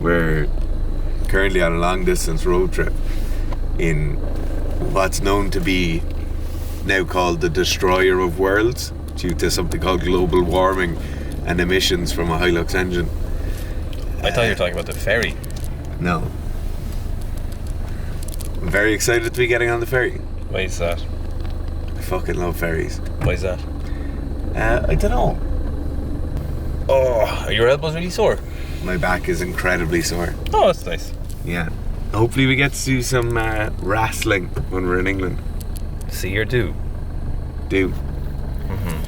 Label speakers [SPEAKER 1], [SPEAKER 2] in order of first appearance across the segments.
[SPEAKER 1] We're currently on a long distance road trip in what's known to be now called the destroyer of worlds due to something called global warming and emissions from a Hilux engine.
[SPEAKER 2] I thought you were talking about the ferry.
[SPEAKER 1] No. I'm very excited to be getting on the ferry.
[SPEAKER 2] Why is that?
[SPEAKER 1] I fucking love ferries.
[SPEAKER 2] Why is that?
[SPEAKER 1] I don't know.
[SPEAKER 2] Oh, are your elbows really sore?
[SPEAKER 1] My back is incredibly sore.
[SPEAKER 2] Oh, that's nice.
[SPEAKER 1] Yeah. Hopefully we get to do some wrestling when we're in England.
[SPEAKER 2] See or do?
[SPEAKER 1] Do.
[SPEAKER 2] Mm-hmm.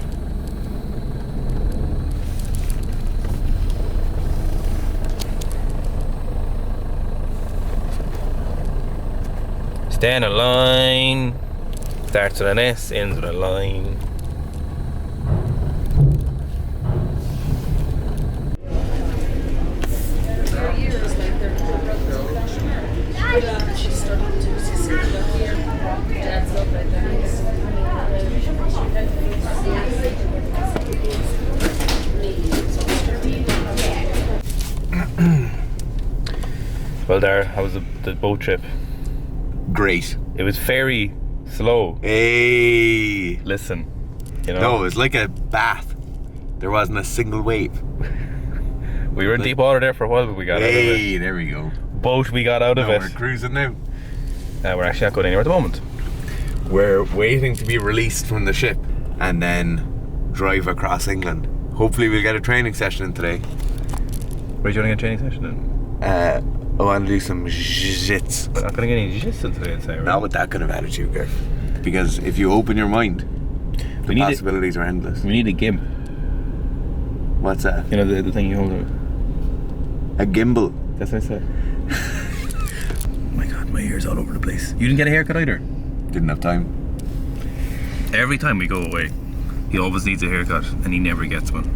[SPEAKER 2] Stay in a line. Starts with an S, ends with a line. Well, there, how was the boat trip?
[SPEAKER 1] Great.
[SPEAKER 2] It was very slow.
[SPEAKER 1] Hey.
[SPEAKER 2] Listen, you know.
[SPEAKER 1] No, it was like a bath. There wasn't a single wave.
[SPEAKER 2] We were in deep water there for a while, but we got out of it.
[SPEAKER 1] Hey, there we go.
[SPEAKER 2] Boat, we got out of it.
[SPEAKER 1] We're cruising now.
[SPEAKER 2] We're actually not going anywhere at the moment.
[SPEAKER 1] We're waiting to be released from the ship and then drive across England. Hopefully we'll get a training session in today.
[SPEAKER 2] Where are you doing a training session in?
[SPEAKER 1] I want to do some jits.
[SPEAKER 2] We're not going to get any jits in today, I'd say, right?
[SPEAKER 1] Not with that kind of attitude, Gareth. Because if you open your mind, the possibilities are endless.
[SPEAKER 2] We need a gimp.
[SPEAKER 1] What's that?
[SPEAKER 2] You know, the thing you hold it.
[SPEAKER 1] A gimbal.
[SPEAKER 2] That's what I said. Oh my god, my hair's all over the place. You didn't get a haircut either?
[SPEAKER 1] Didn't have time.
[SPEAKER 2] Every time we go away, he always needs a haircut and he never gets one.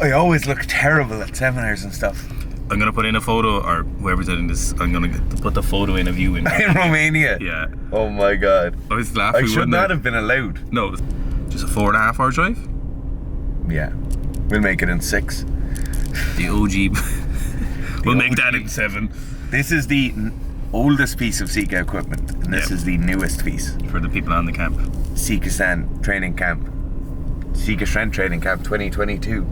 [SPEAKER 1] I always look terrible at seminars and stuff.
[SPEAKER 2] I'm going to put in a photo, or whoever's editing this, I'm going to put the photo in of you in
[SPEAKER 1] In Romania?
[SPEAKER 2] Yeah.
[SPEAKER 1] Oh my god.
[SPEAKER 2] I was laughing.
[SPEAKER 1] I should not have been allowed.
[SPEAKER 2] No, just a 4.5 hour drive?
[SPEAKER 1] Yeah. We'll make it in 6.
[SPEAKER 2] The OG. We'll make that in 7.
[SPEAKER 1] This is the oldest piece of Sika equipment, and this is the newest piece.
[SPEAKER 2] For the people on the camp.
[SPEAKER 1] Sika Stan Training Camp. Sika Strength Training Camp 2022.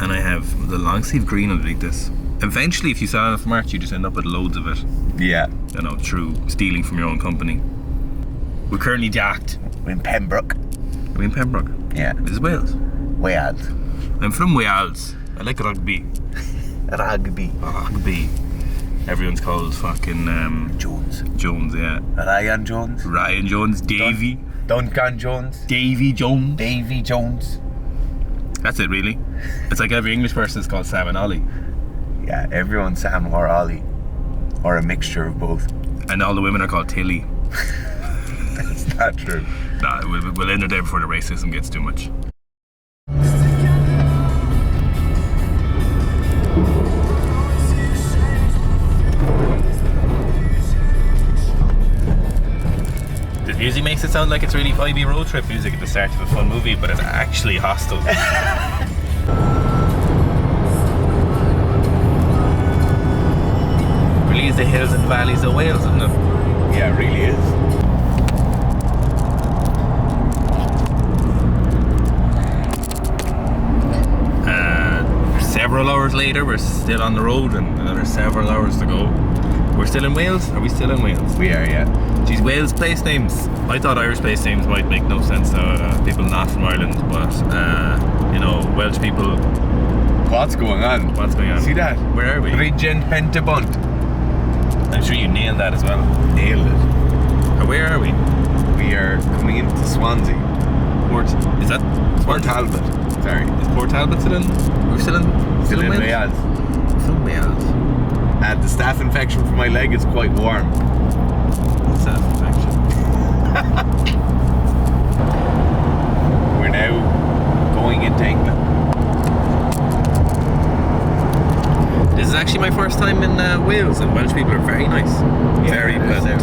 [SPEAKER 2] And I have the long sleeve green underneath this. Eventually, if you sell enough merch, you just end up with loads of it.
[SPEAKER 1] Yeah.
[SPEAKER 2] You know, through stealing from your own company. We're currently jacked.
[SPEAKER 1] We're in Pembroke.
[SPEAKER 2] Are we in Pembroke?
[SPEAKER 1] Yeah.
[SPEAKER 2] This is Wales.
[SPEAKER 1] Wales.
[SPEAKER 2] I'm from Wales. I like rugby.
[SPEAKER 1] Rugby.
[SPEAKER 2] Rugby. Everyone's called fucking
[SPEAKER 1] Jones.
[SPEAKER 2] Jones, yeah.
[SPEAKER 1] Ryan Jones.
[SPEAKER 2] Ryan Jones. Davy.
[SPEAKER 1] Duncan Jones.
[SPEAKER 2] Davy Jones.
[SPEAKER 1] Davy Jones.
[SPEAKER 2] That's it, really. It's like every English person is called Sam and Ollie.
[SPEAKER 1] Yeah, everyone's Sam or Ollie. Or a mixture of both.
[SPEAKER 2] And all the women are called Tilly.
[SPEAKER 1] That's not true.
[SPEAKER 2] Nah, we'll end the day before the racism gets too much. The music makes it sound like it's really vibey road trip music at the start of a fun movie, but it's actually hostile. Really is the hills and valleys of Wales, isn't it?
[SPEAKER 1] Yeah, it really is.
[SPEAKER 2] Several hours later, we're still on the road and another several hours to go. We're still in Wales? Are we still in Wales?
[SPEAKER 1] We are, yeah.
[SPEAKER 2] Geez, Wales place names. I thought Irish place names might make no sense to people not from Ireland, but you know, Welsh people.
[SPEAKER 1] What's going on?
[SPEAKER 2] What's going on?
[SPEAKER 1] See that?
[SPEAKER 2] Where are we?
[SPEAKER 1] Bridgen Pentabunt.
[SPEAKER 2] I'm sure you nailed that as well.
[SPEAKER 1] Nailed it.
[SPEAKER 2] Where are we?
[SPEAKER 1] We are coming into Swansea.
[SPEAKER 2] Is that
[SPEAKER 1] Port Talbot. Sorry.
[SPEAKER 2] Is Port Talbot still in? We're still in
[SPEAKER 1] Wales.
[SPEAKER 2] Still in Wales.
[SPEAKER 1] The staph infection from my leg is quite warm.
[SPEAKER 2] Staph infection.
[SPEAKER 1] We're now going into England.
[SPEAKER 2] This is actually my first time in Wales, and Welsh people are very nice.
[SPEAKER 1] Yeah,
[SPEAKER 2] very pleasant.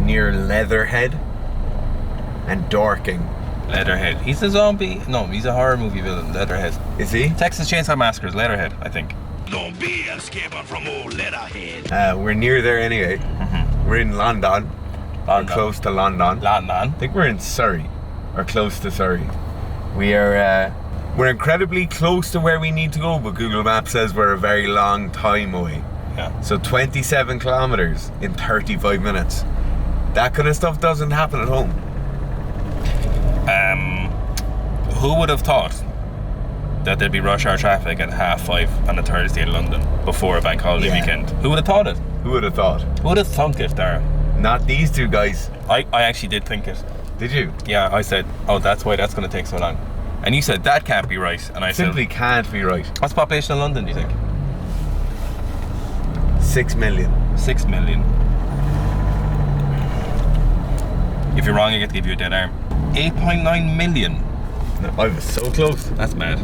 [SPEAKER 1] near Leatherhead and Dorking.
[SPEAKER 2] Leatherhead. He's a zombie. No, he's a horror movie villain. Leatherhead.
[SPEAKER 1] Is he?
[SPEAKER 2] Texas Chainsaw Massacre's Leatherhead, I think.
[SPEAKER 3] Don't be escaping from old Leatherhead.
[SPEAKER 1] We're near there anyway. We're in London. Or close to London.
[SPEAKER 2] London.
[SPEAKER 1] I think we're in Surrey, or close to Surrey. We're incredibly close to where we need to go, but Google Maps says we're a very long time away.
[SPEAKER 2] Yeah.
[SPEAKER 1] So 27 kilometers in 35 minutes. That kind of stuff doesn't happen at home.
[SPEAKER 2] Who would have thought that there'd be rush hour traffic at 5:30 on a Thursday in London before a bank holiday weekend? Who would have thought it?
[SPEAKER 1] Who would have thought?
[SPEAKER 2] Who would have thunk it, Dara?
[SPEAKER 1] Not these two guys.
[SPEAKER 2] I actually did think it.
[SPEAKER 1] Did you?
[SPEAKER 2] Yeah, I said, oh, that's why that's going to take so long. And you said, that can't be right. And I
[SPEAKER 1] Simply
[SPEAKER 2] said,
[SPEAKER 1] can't be right.
[SPEAKER 2] what's the population of London, do you think?
[SPEAKER 1] 6 million.
[SPEAKER 2] 6 million. If you're wrong, I get to give you a dead arm. 8.9 million.
[SPEAKER 1] No, I was so close.
[SPEAKER 2] That's mad.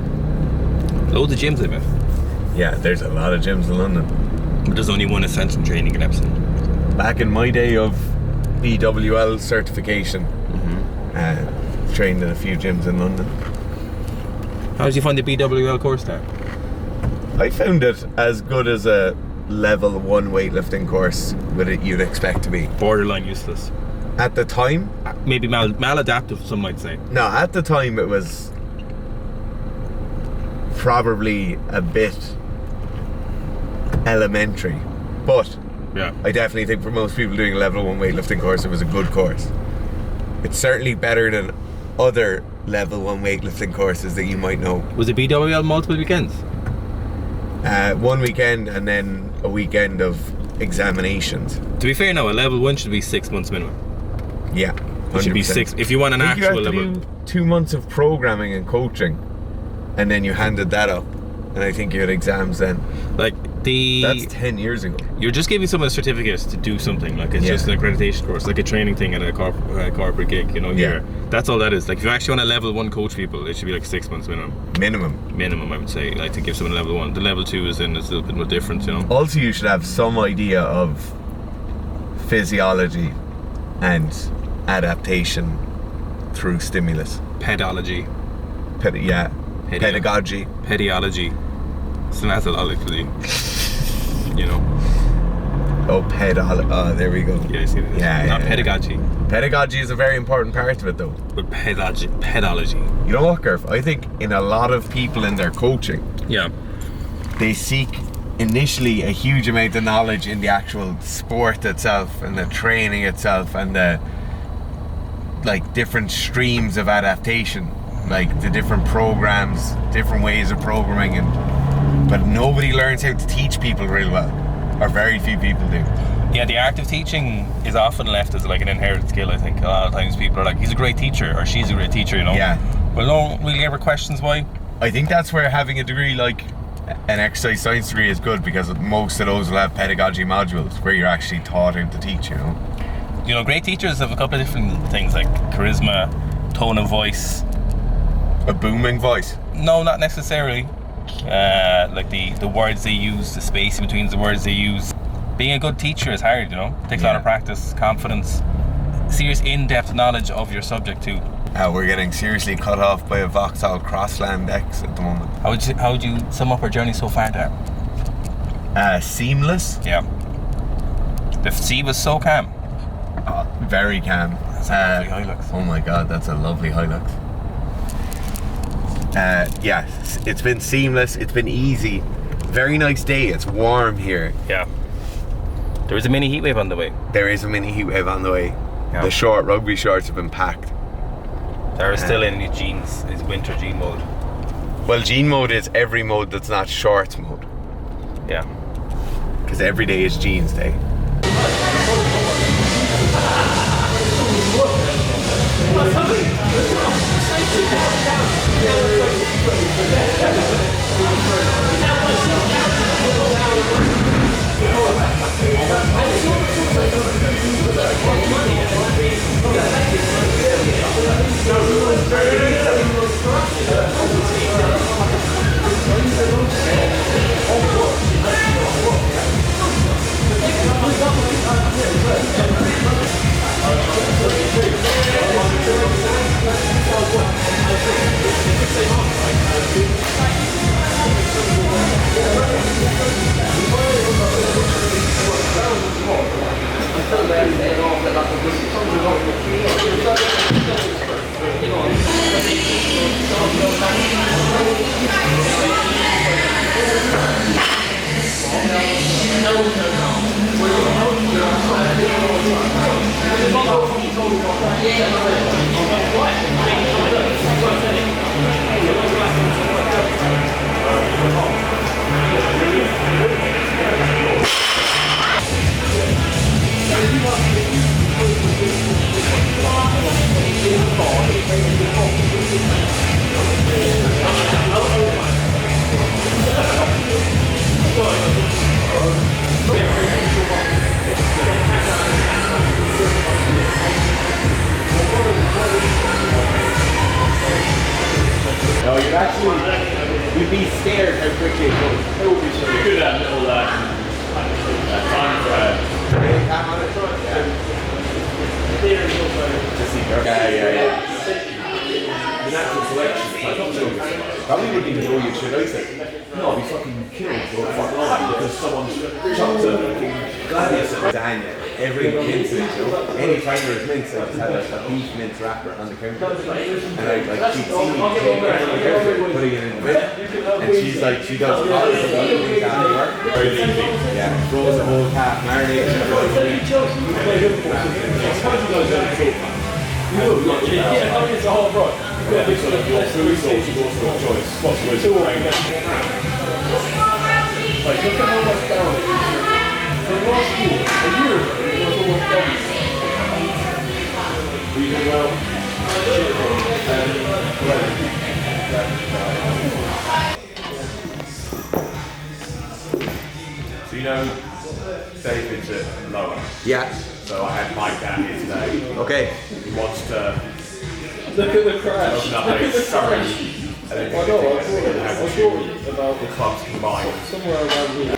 [SPEAKER 2] Loads of gyms, I bet.
[SPEAKER 1] Yeah, there's a lot of gyms in London.
[SPEAKER 2] But there's only one Ascension training in Epsom.
[SPEAKER 1] Back in my day of BWL certification, trained in a few gyms in London.
[SPEAKER 2] How did you find the BWL course there?
[SPEAKER 1] I found it as good as a level 1 weightlifting course you'd expect to be.
[SPEAKER 2] Borderline useless.
[SPEAKER 1] At the time?
[SPEAKER 2] Maybe maladaptive, some might say.
[SPEAKER 1] No, at the time it was probably a bit elementary. But
[SPEAKER 2] Yeah.
[SPEAKER 1] I definitely think for most people doing a level 1 weightlifting course, it was a good course. It's certainly better than other level 1 weightlifting courses that you might know.
[SPEAKER 2] Was it BWL multiple weekends?
[SPEAKER 1] 1 weekend and then a weekend of examinations.
[SPEAKER 2] To be fair now, a level 1 should be 6 months minimum.
[SPEAKER 1] Yeah, 100%.
[SPEAKER 2] It should be 6. If you want an
[SPEAKER 1] I think
[SPEAKER 2] actual
[SPEAKER 1] you have to
[SPEAKER 2] level.
[SPEAKER 1] do 2 months of programming and coaching, and then you handed that up, and I think you had exams then.
[SPEAKER 2] Like
[SPEAKER 1] That's 10 years ago.
[SPEAKER 2] you're just giving someone a certificate to do something. Like it's just an accreditation course, like a training thing at a corporate gig. You know, here. That's all that is. Like if you actually want to level 1 coach people, it should be like 6 months minimum. Minimum, I would say. Like to give someone a level 1. The level 2 is in. It's a little bit more different. You know.
[SPEAKER 1] Also, you should have some idea of physiology and adaptation through stimulus.
[SPEAKER 2] Pedology.
[SPEAKER 1] Pedagogy.
[SPEAKER 2] Pediology. Synathologically. You know.
[SPEAKER 1] Oh, there we go.
[SPEAKER 2] Yeah, I see this. Not pedagogy.
[SPEAKER 1] Pedagogy is a very important part of it, though.
[SPEAKER 2] But pedology.
[SPEAKER 1] You know what, Garth? I think in a lot of people in their coaching,
[SPEAKER 2] Yeah.
[SPEAKER 1] they seek initially a huge amount of knowledge in the actual sport itself and the training itself and the different streams of adaptation, like the different programs, different ways of programming, but nobody learns how to teach people real well, or very few people do.
[SPEAKER 2] Yeah, the art of teaching is often left as like an inherited skill. I think a lot of times people are like, he's a great teacher or she's a great teacher, you know.
[SPEAKER 1] Yeah.
[SPEAKER 2] Well, no one really ever questions why.
[SPEAKER 1] I think that's where having a degree like an exercise science degree is good, because most of those will have pedagogy modules where you're actually taught how to teach, you know.
[SPEAKER 2] You know, great teachers have a couple of different things like charisma, tone of voice.
[SPEAKER 1] A booming voice.
[SPEAKER 2] No, not necessarily. Like the words they use, the space in between the words they use. Being a good teacher is hard, you know. It takes a lot of practice, confidence, serious in-depth knowledge of your subject too.
[SPEAKER 1] We're getting seriously cut off by a Vauxhall Crossland X at the moment.
[SPEAKER 2] How would you sum up our journey so far there?
[SPEAKER 1] Seamless.
[SPEAKER 2] Yeah. The sea was so calm.
[SPEAKER 1] Very calm.
[SPEAKER 2] That's a lovely Hilux.
[SPEAKER 1] Oh my god, that's a lovely Hilux. Yeah, it's been seamless, it's been easy. Very nice day, it's warm here.
[SPEAKER 2] Yeah. There was a mini heatwave on the way.
[SPEAKER 1] There is a mini heatwave on the way.
[SPEAKER 2] Yeah.
[SPEAKER 1] The short rugby shorts have been packed.
[SPEAKER 2] They're still in his jeans, his winter jean mode.
[SPEAKER 1] Well, jean mode is every mode that's not shorts mode.
[SPEAKER 2] Yeah.
[SPEAKER 1] Because every day is jeans day. No, you'd actually, you'd be scared how quickly it goes.
[SPEAKER 2] You could have little time for
[SPEAKER 1] Cam on it? Yeah.
[SPEAKER 4] The natural selection,
[SPEAKER 1] Probably wouldn't even know you should, I say.
[SPEAKER 4] no, I'll be fucking killed for a fucking line because someone chucks a gladiator.
[SPEAKER 1] Daniel, every mince, you know, any trainer is mince, I just had a beef mince wrapper on the counter. And I like, she'd see me taking it from the counter, putting it in the bin. And she's like, she does all this stuff to make that work. Very easy. Yeah, froze a whole calf, marinated it.
[SPEAKER 4] It's a whole broad. Yeah, it's sort of your food source, you go for a choice. What's the way to bring it? Like, look at how much down it is. For last year, a year ago, it was almost done. We did well. So you know, David's at lower.
[SPEAKER 1] Yeah.
[SPEAKER 4] So I had Mike down here today.
[SPEAKER 1] Okay.
[SPEAKER 4] He wants to
[SPEAKER 5] Look at the crash.
[SPEAKER 4] open up a sorry. And then
[SPEAKER 5] I know, I thought about
[SPEAKER 4] the clubs combined.
[SPEAKER 5] somewhere around here.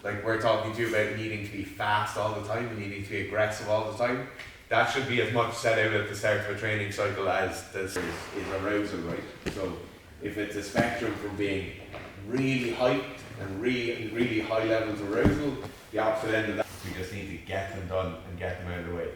[SPEAKER 1] Like we're talking to you about needing to be fast all the time and needing to be aggressive all the time. That should be as much set out at the start of a training cycle as this is arousal, right? So if it's a spectrum from being really hyped and really high levels of arousal, the opposite end of that, we just need to get them done and get them out of the way.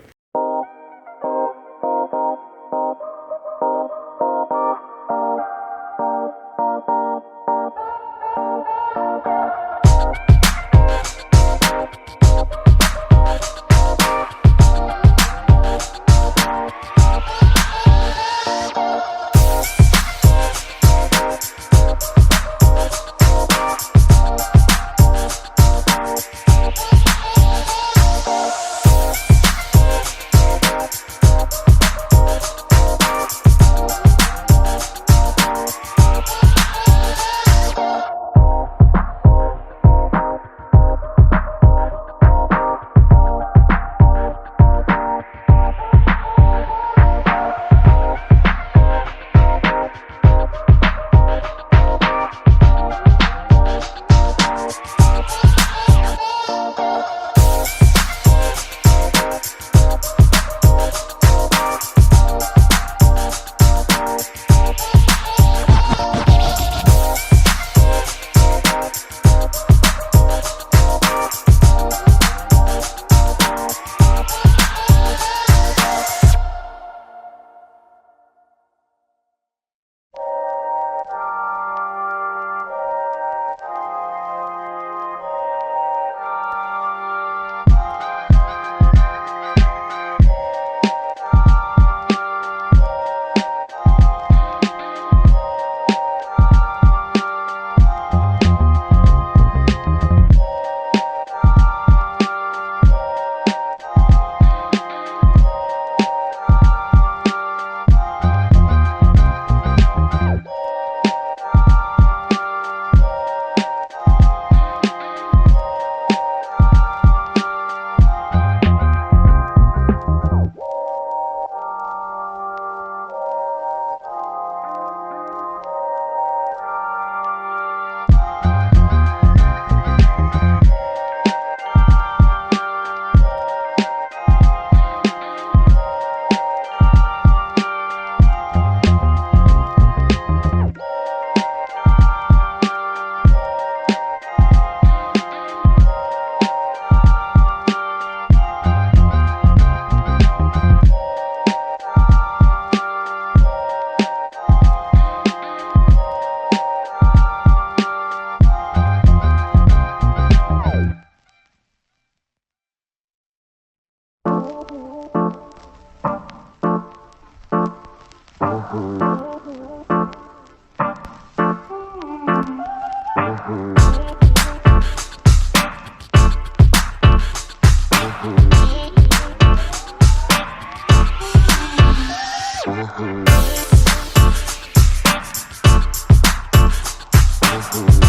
[SPEAKER 6] Mm-hmm.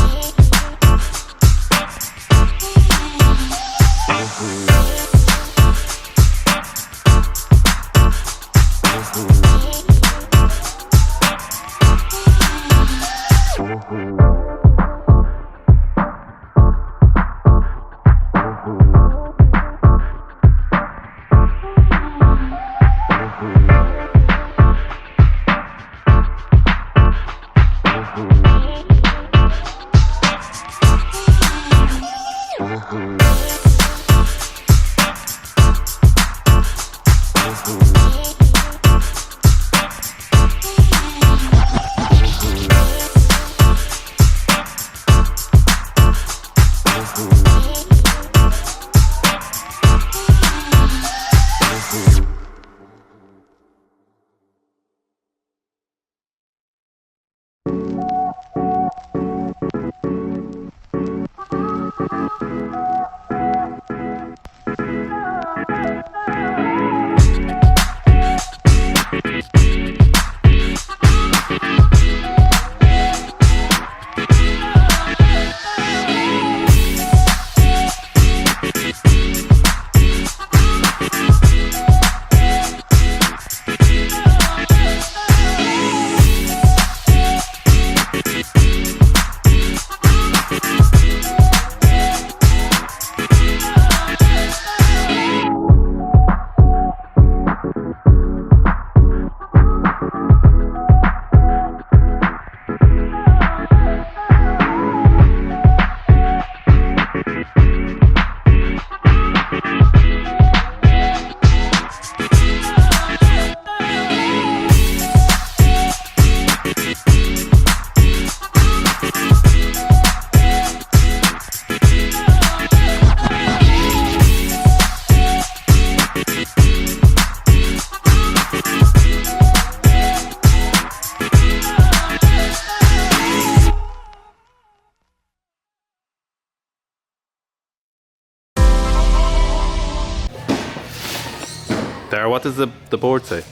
[SPEAKER 2] Dara, what does the board say?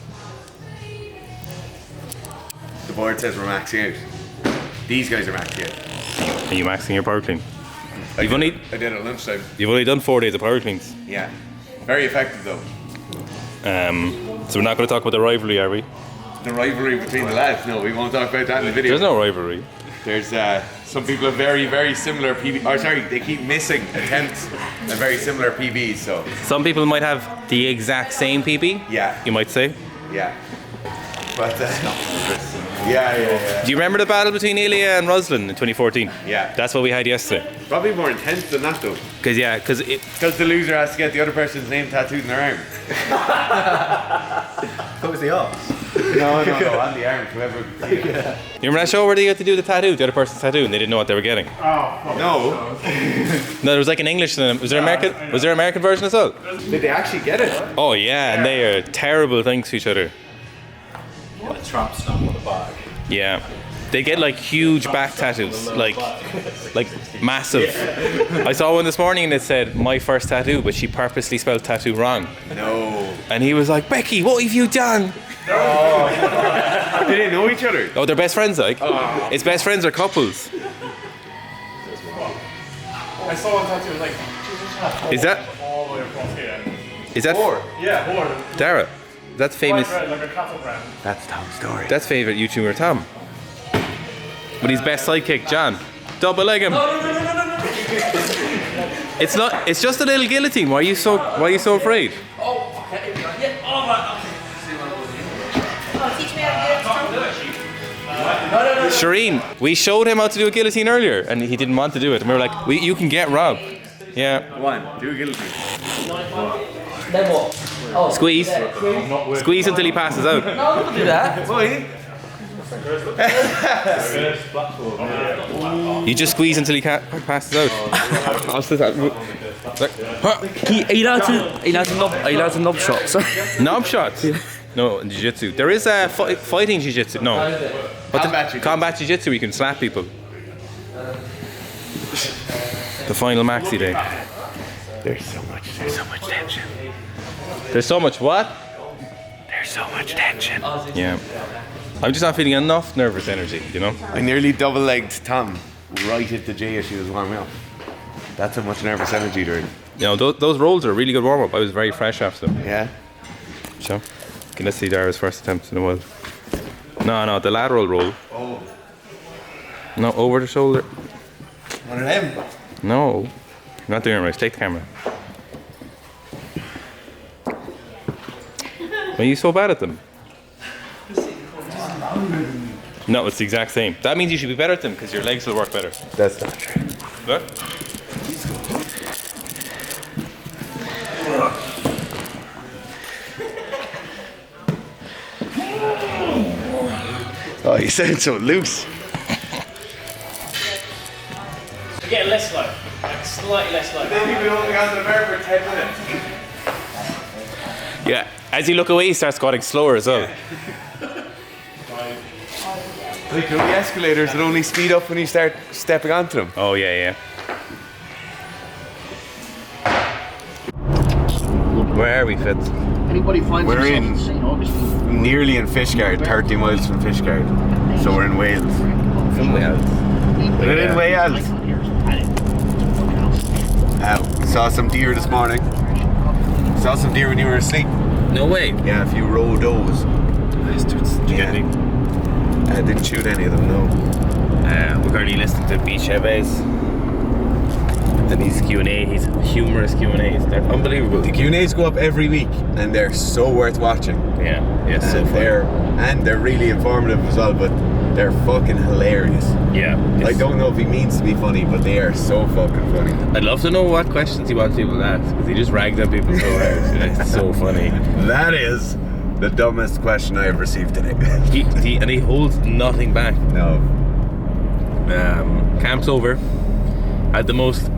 [SPEAKER 1] The board says we're maxing out. These guys are maxing out.
[SPEAKER 2] Are you maxing your power clean?
[SPEAKER 1] I did at lunchtime.
[SPEAKER 2] You've only done 4 days of power cleans.
[SPEAKER 1] Yeah. Very effective though.
[SPEAKER 2] So we're not going to talk about the rivalry, are we?
[SPEAKER 1] The rivalry between the lads? No, we won't talk about that in the video.
[SPEAKER 2] There's no rivalry.
[SPEAKER 1] There's some people have very, very similar PB. Or sorry, they keep missing attempts at very similar PBs. So
[SPEAKER 2] Some people might have the exact same PB.
[SPEAKER 1] yeah,
[SPEAKER 2] You might say.
[SPEAKER 1] yeah. But yeah.
[SPEAKER 2] Do you remember the battle between Ilya and Ruslan in 2014?
[SPEAKER 1] Yeah.
[SPEAKER 2] That's what we had yesterday.
[SPEAKER 1] Probably more intense than that though.
[SPEAKER 2] Because
[SPEAKER 1] The loser has to get the other person's name tattooed in their arm.
[SPEAKER 6] What was the odds?
[SPEAKER 1] No, on the arm. Whoever.
[SPEAKER 2] You remember that show where they had to do the tattoo, the other person's tattoo, and they didn't know what they were getting?
[SPEAKER 1] No.
[SPEAKER 2] No, there was like an English. Was there American? Was there an American version as well?
[SPEAKER 1] Did they actually get it?
[SPEAKER 2] Oh yeah, and they are terrible things to each other.
[SPEAKER 6] What a tramp stamp on the bag.
[SPEAKER 2] Yeah, they get like huge back tattoos, like massive. I saw one this morning and it said "my first tattoo," but she purposely spelled tattoo wrong.
[SPEAKER 1] No.
[SPEAKER 2] And he was like, "Becky, what have you done?"
[SPEAKER 1] They didn't know each other.
[SPEAKER 2] Oh, they're best friends, like. It's best friends or couples.
[SPEAKER 4] I saw one tattoo, like,
[SPEAKER 2] Is that?
[SPEAKER 4] all the way across here.
[SPEAKER 2] Is that?
[SPEAKER 4] Yeah, more.
[SPEAKER 2] Dara. That's famous.
[SPEAKER 4] Red, like a cattle brand.
[SPEAKER 1] That's Tom's story.
[SPEAKER 2] That's favourite YouTuber Tom. But his best sidekick, John. Double leg him. It's not. It's just a little guillotine. Why are you so afraid?
[SPEAKER 7] Oh, okay. Yeah. Oh, right. Oh, teach me how to do it.
[SPEAKER 2] Shireen, we showed him how to do a guillotine earlier, and he didn't want to do it. And we were like, you can get robbed. Yeah.
[SPEAKER 1] Go on, do a guillotine.
[SPEAKER 7] Then what? Oh,
[SPEAKER 2] Squeeze. Squeeze until he passes out.
[SPEAKER 7] No, don't do that.
[SPEAKER 2] You just squeeze until he passes out.
[SPEAKER 7] Are you allowed to knob shots?
[SPEAKER 2] Knob shots? No, in jiu-jitsu. There is a fighting jiu-jitsu. No. But combat jiu-jitsu, you can slap people. The final maxi day.
[SPEAKER 1] There's so much tension.
[SPEAKER 2] There's so much what?
[SPEAKER 1] There's so much tension.
[SPEAKER 2] Yeah. I'm just not feeling enough nervous energy, you know?
[SPEAKER 1] I nearly double-legged Tom right at the J as she was warming up. That's how much nervous energy there is.
[SPEAKER 2] You know, those rolls are a really good warm-up. I was very fresh after them.
[SPEAKER 1] Yeah?
[SPEAKER 2] So, okay, let's see Dara's first attempt in a while. No, the lateral roll.
[SPEAKER 1] Oh.
[SPEAKER 2] No, over the shoulder.
[SPEAKER 1] One of them.
[SPEAKER 2] No, you're not doing it right. Take the camera. Why are you so bad at them? No, it's the exact same. That means you should be better at them because your legs will work better.
[SPEAKER 1] That's not true.
[SPEAKER 2] Look.
[SPEAKER 1] Oh, you sound so loose.
[SPEAKER 4] We're getting less slow. Like slightly less slow.
[SPEAKER 1] Then you've only on the verb for 10 minutes.
[SPEAKER 2] Yeah, as you look away, you start squatting slower as well.
[SPEAKER 1] Like the escalators that only speed up when you start stepping onto them.
[SPEAKER 2] Oh, yeah. Where are we, Fitz?
[SPEAKER 5] Anybody finds
[SPEAKER 1] We're in
[SPEAKER 5] themselves St. Augustine.
[SPEAKER 1] nearly in Fishguard, 30 miles from Fishguard. So we're in Wales.
[SPEAKER 2] From Wales.
[SPEAKER 1] We're in Wales. We saw some deer this morning. Saw some deer when you were asleep.
[SPEAKER 2] No way.
[SPEAKER 1] Yeah, a few roe does.
[SPEAKER 2] Bastards. Did you get any?
[SPEAKER 1] I didn't shoot any of them, no.
[SPEAKER 2] We're currently listening to Beach Chavez. And his Q&A, his humorous Q&As. They're unbelievable.
[SPEAKER 1] The Q&As go up every week and they're so worth watching.
[SPEAKER 2] Yeah, so
[SPEAKER 1] And
[SPEAKER 2] funny.
[SPEAKER 1] they're really informative as well, but they're fucking hilarious.
[SPEAKER 2] Yeah.
[SPEAKER 1] I don't know if he means to be funny, but they are so fucking funny.
[SPEAKER 2] I'd love to know what questions he wants people to ask, because he just rags on people so hard. It's so funny.
[SPEAKER 1] That is the dumbest question I have received today.
[SPEAKER 2] And he holds nothing back.
[SPEAKER 1] No.
[SPEAKER 2] Camp's over. Had the most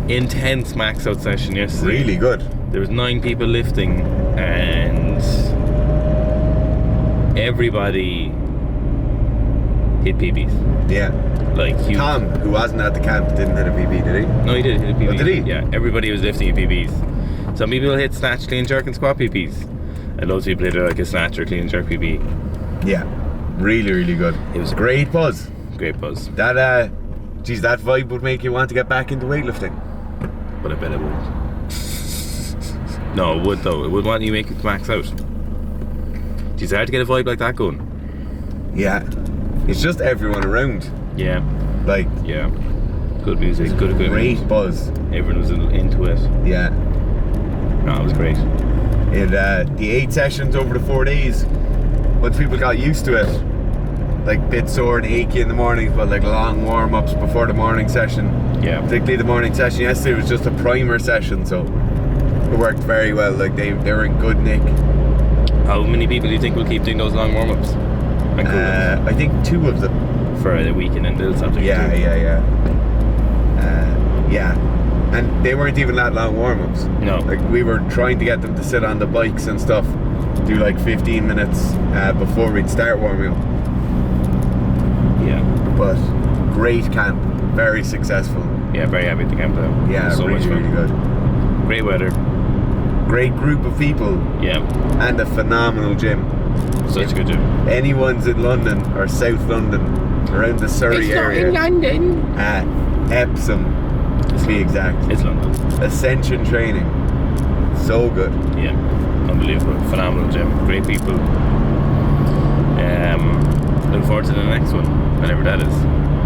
[SPEAKER 2] intense max out session yesterday.
[SPEAKER 1] Really good.
[SPEAKER 2] There was 9 people lifting, and everybody hit PBs.
[SPEAKER 1] Yeah.
[SPEAKER 2] Like huge.
[SPEAKER 1] Tom, who wasn't at the camp, didn't hit a PB, did he?
[SPEAKER 2] No, he did hit a PB.
[SPEAKER 1] Oh, did he?
[SPEAKER 2] Yeah, everybody was lifting PBs. Some people hit snatch, clean, jerk, and squat PBs, and loads of people hit like a snatch or clean, jerk PB.
[SPEAKER 1] Yeah. Really, really good.
[SPEAKER 2] It was
[SPEAKER 1] Great buzz.
[SPEAKER 2] great buzz,
[SPEAKER 1] That that vibe would make you want to get back into weightlifting.
[SPEAKER 2] but I bet it won't. No, it would though. It would want you to make it max out. It's hard to get a vibe like that going.
[SPEAKER 1] Yeah. It's just everyone around.
[SPEAKER 2] Yeah,
[SPEAKER 1] Like,
[SPEAKER 2] yeah. Good music, good equipment.
[SPEAKER 1] great buzz.
[SPEAKER 2] Everyone was into it.
[SPEAKER 1] Yeah.
[SPEAKER 2] No, it was great.
[SPEAKER 1] The 8 sessions over the 4 days, once people got used to it, like bit sore and achy in the mornings, but like long warm-ups before the morning session.
[SPEAKER 2] Yeah.
[SPEAKER 1] Particularly the morning session yesterday was just a primer session, so it worked very well. Like they were in good nick.
[SPEAKER 2] How many people do you think will keep doing those long warm-ups? And cool-ups?
[SPEAKER 1] I think 2 of them.
[SPEAKER 2] For a weekend and do something.
[SPEAKER 1] Yeah. And they weren't even that long warm-ups.
[SPEAKER 2] No.
[SPEAKER 1] Like we were trying to get them to sit on the bikes and stuff, do like 15 minutes before we'd start warming up.
[SPEAKER 2] Yeah.
[SPEAKER 1] But great camp, very successful.
[SPEAKER 2] Yeah, very happy at the camp though.
[SPEAKER 1] Yeah,
[SPEAKER 2] So
[SPEAKER 1] really,
[SPEAKER 2] much fun.
[SPEAKER 1] really good.
[SPEAKER 2] Great weather.
[SPEAKER 1] Great group of people
[SPEAKER 2] Yeah.
[SPEAKER 1] and a phenomenal gym.
[SPEAKER 2] Such a good gym.
[SPEAKER 1] Anyone's in London or South London, around the Surrey area.
[SPEAKER 2] London.
[SPEAKER 1] Epsom, to be exact.
[SPEAKER 2] It's London.
[SPEAKER 1] Ascension training. So good.
[SPEAKER 2] Yeah. Unbelievable. Phenomenal gym. Great people. Look forward to the next one, whenever that is.